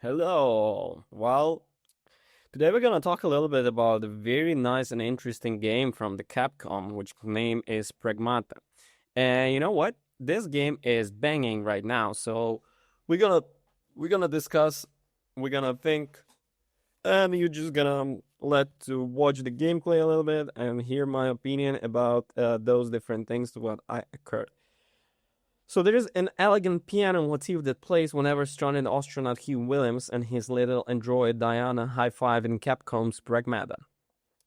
Hello. Well, today we're gonna talk a little bit about a very nice and interesting game from the Capcom, which name is Pragmata. And you know what? This game is banging right now. So we're gonna we're gonna discuss, we're gonna think, and you're just gonna let to watch the gameplay a little bit and hear my opinion about those different things what I occurred. So there is an elegant piano motif that plays whenever stranded astronaut Hugh Williams and his little android Diana high-five in Capcom's Pragmata.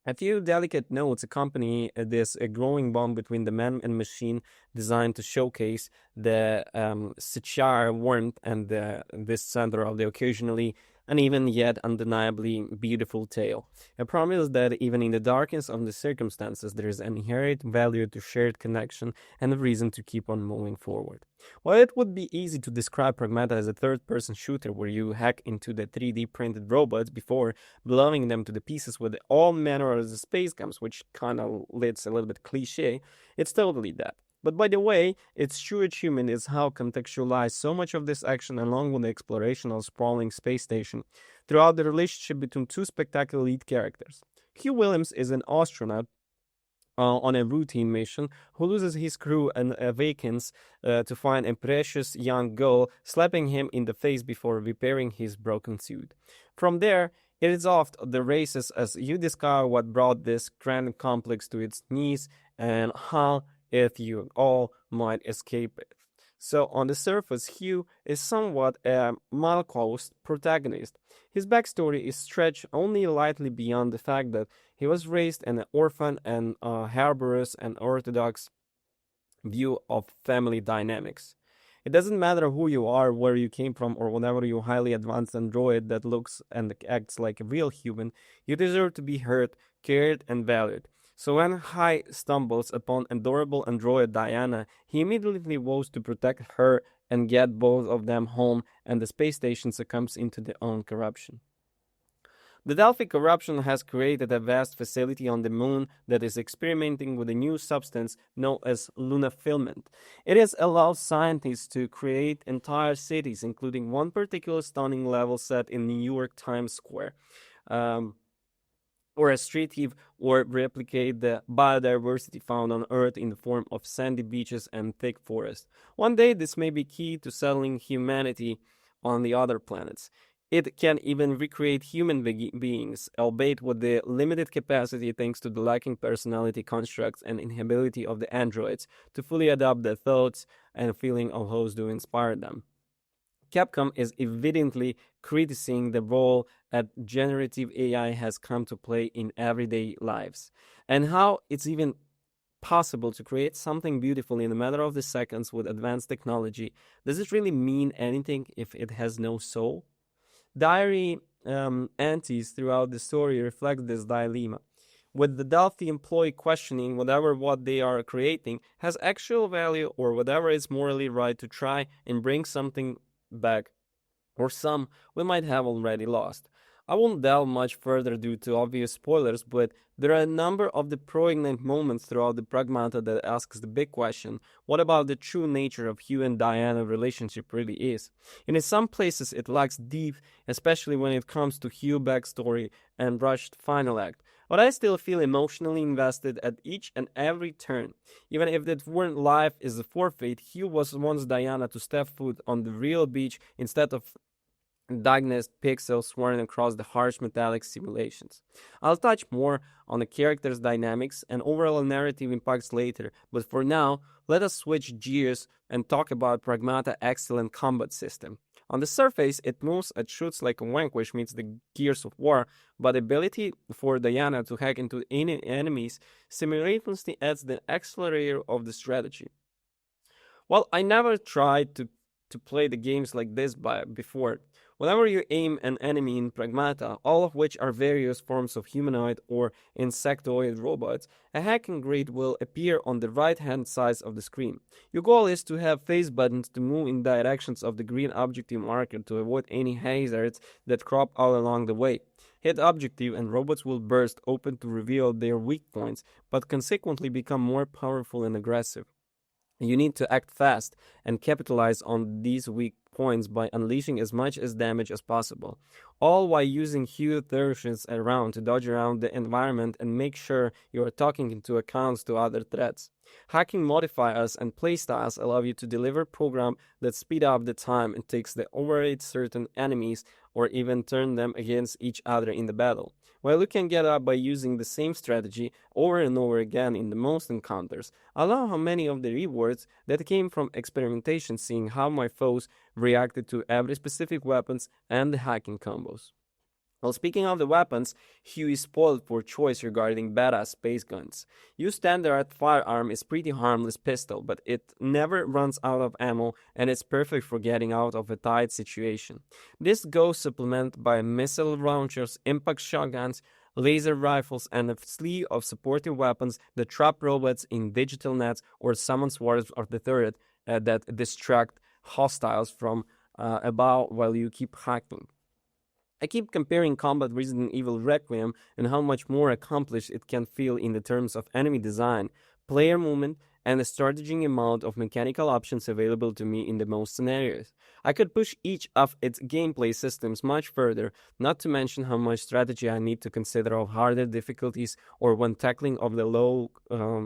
A few delicate notes accompany this growing bond between the man and machine, designed to showcase the satire, warmth, and this center of the occasionally uneven yet undeniably beautiful tale. A promise that even in the darkest of the circumstances, there is an inherent value to shared connection and a reason to keep on moving forward. While it would be easy to describe Pragmata as a third person shooter where you hack into the 3D printed robots before blowing them to the pieces with all manner of space guns, which kind of leads a little bit cliche, it's totally that. But by the way, its true achievement is how contextualize so much of this action along with the exploration of sprawling space station throughout the relationship between two spectacular lead characters. Hugh Williams is an astronaut on a routine mission who loses his crew and awakens to find a precious young girl slapping him in the face before repairing his broken suit. From there, it is off the races as you discover what brought this grand complex to its knees and how, if you all might escape it. So, on the surface, Hugh is somewhat a malcaused protagonist. His backstory is stretched only lightly beyond the fact that he was raised an orphan and harbors an orthodox view of family dynamics. It doesn't matter who you are, where you came from, or whatever you highly advanced android that looks and acts like a real human, you deserve to be heard, cared, and valued. So when Hai stumbles upon adorable android Diana, he immediately vows to protect her and get both of them home, and the space station succumbs into their own corruption. The Delphi corruption has created a vast facility on the moon that is experimenting with a new substance known as lunafilament. It has allowed scientists to create entire cities, including one particular stunning level set in New York Times Square. Um, or a street heave, or replicate the biodiversity found on Earth in the form of sandy beaches and thick forests. One day, this may be key to settling humanity on the other planets. It can even recreate human beings, albeit with the limited capacity thanks to the lacking personality constructs and inability of the androids to fully adopt the thoughts and feeling of those who inspire them. Capcom is evidently criticizing the role that generative AI has come to play in everyday lives and how it's even possible to create something beautiful in a matter of the seconds with advanced technology. Does it really mean anything if it has no soul? Diary entries throughout the story reflect this dilemma. With the Delphi employee questioning whatever what they are creating has actual value or whatever is morally right to try and bring something back, or some we might have already lost. I won't delve much further due to obvious spoilers, but there are a number of the poignant moments throughout the Pragmata that asks the big question, what about the true nature of Hugh and Diana relationship really is? And in some places it lacks depth, especially when it comes to Hugh backstory and rushed final act. But I still feel emotionally invested at each and every turn. Even if that weren't life is a forfeit, Hugh was wants Diana to step foot on the real beach instead of diagnosed pixels swirling across the harsh metallic simulations. I'll touch more on the characters' dynamics and overall narrative impacts later, but for now, let us switch gears and talk about Pragmata' excellent combat system. On the surface, it moves and shoots like a vanquish meets the Gears of War, but the ability for Diana to hack into any enemies simultaneously adds the accelerator of the strategy. Well, I never tried to play the games like this before. Whenever you aim an enemy in Pragmata, all of which are various forms of humanoid or insectoid robots, a hacking grid will appear on the right hand side of the screen. Your goal is to have face buttons to move in directions of the green objective marker to avoid any hazards that crop out along the way. Hit objective and robots will burst open to reveal their weak points, but consequently become more powerful and aggressive. You need to act fast and capitalize on these weak points by unleashing as much as damage as possible, all while using huge thirsts around to dodge around the environment and make sure you are taking into account to other threats. Hacking modifiers and playstyles allow you to deliver programs that speed up the time it takes to override certain enemies or even turn them against each other in the battle. While you can get up by using the same strategy over and over again in the most encounters, I love how many of the rewards that came from experimentation, seeing how my foes reacted to every specific weapons and the hacking combos. Well, speaking of the weapons, Hugh is spoiled for choice regarding badass space guns. Your standard firearm is pretty harmless pistol, but it never runs out of ammo and it's perfect for getting out of a tight situation. This goes supplemented by missile launchers, impact shotguns, laser rifles, and a slew of supportive weapons that trap robots in digital nets or summon swords of the turret that distract hostiles from above while you keep hacking. I keep comparing Combat Resident Evil Requiem and how much more accomplished it can feel in the terms of enemy design, player movement, and the strategy amount of mechanical options available to me in the most scenarios. I could push each of its gameplay systems much further, not to mention how much strategy I need to consider of harder difficulties or when tackling of the low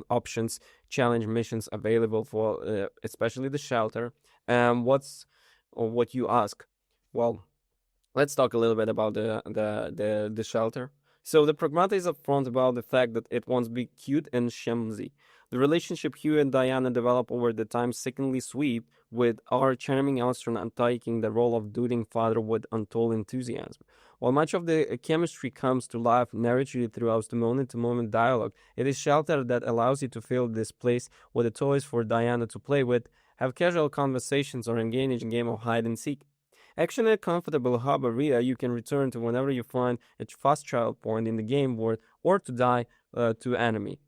options challenge missions available for especially the shelter. What's or what you ask? Well, let's talk a little bit about the shelter. So the Pragmata is upfront about the fact that it wants to be cute and shamsy. The relationship Hugh and Diana develop over the time sickeningly sweet, with our charming astronaut taking the role of doting father with untold enthusiasm. While much of the chemistry comes to life narratively throughout the moment-to-moment dialogue, it is shelter that allows you to fill this place with the toys for Diana to play with, have casual conversations, or engage in a game of hide and seek. Actually, a comfortable hub area you can return to whenever you find a fast travel point in the game world or to die to enemy.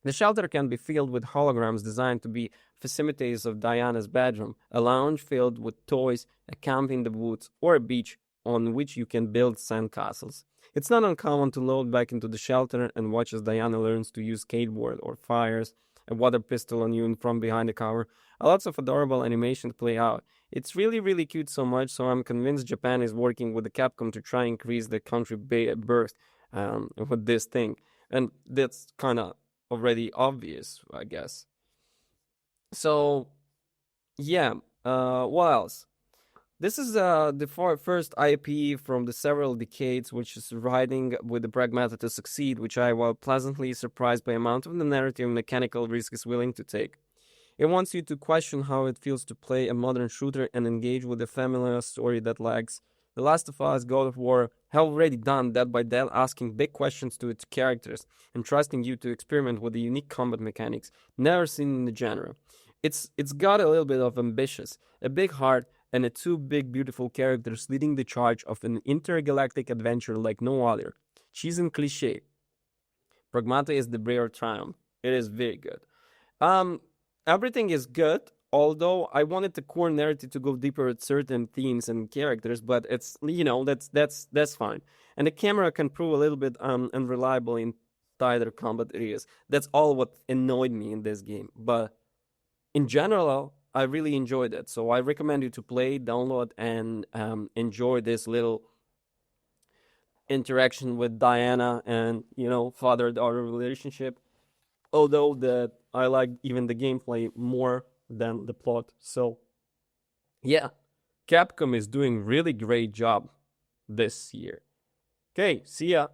The shelter can be filled with holograms designed to be facilities of Diana's bedroom, a lounge filled with toys, a camp in the woods, or a beach on which you can build sandcastles. It's not uncommon to load back into the shelter and watch as Diana learns to use skateboard or fires a water pistol on you from behind the cover. Lots of adorable animation to play out. It's really, really cute so much, so I'm convinced Japan is working with the Capcom to try and increase the country birth with this thing. And that's kind of already obvious, I guess. So, yeah, what else? This is the first IP from the several decades which is riding with the Pragmata to succeed, which I was pleasantly surprised by amount of the narrative and mechanical risk is willing to take. It wants you to question how it feels to play a modern shooter and engage with a familiar story that lags. The Last of Us, God of War have already done that by asking big questions to its characters and trusting you to experiment with the unique combat mechanics never seen in the genre. It's got a little bit of ambitious, a big heart, and a two big beautiful characters leading the charge of an intergalactic adventure like no other. Cheese and cliche. Pragmata is the rare triumph. It is very good. Um, Everything is good. Although I wanted the core narrative to go deeper at certain themes and characters, but it's that's fine. And the camera can prove a little bit unreliable in tighter combat areas. That's all what annoyed me in this game. But in general, I really enjoyed it. So I recommend you to play, download, and enjoy this little interaction with Diana and father-daughter relationship. Although that I like even the gameplay more than the plot. So yeah, Capcom is doing really great job this year. Okay, see ya.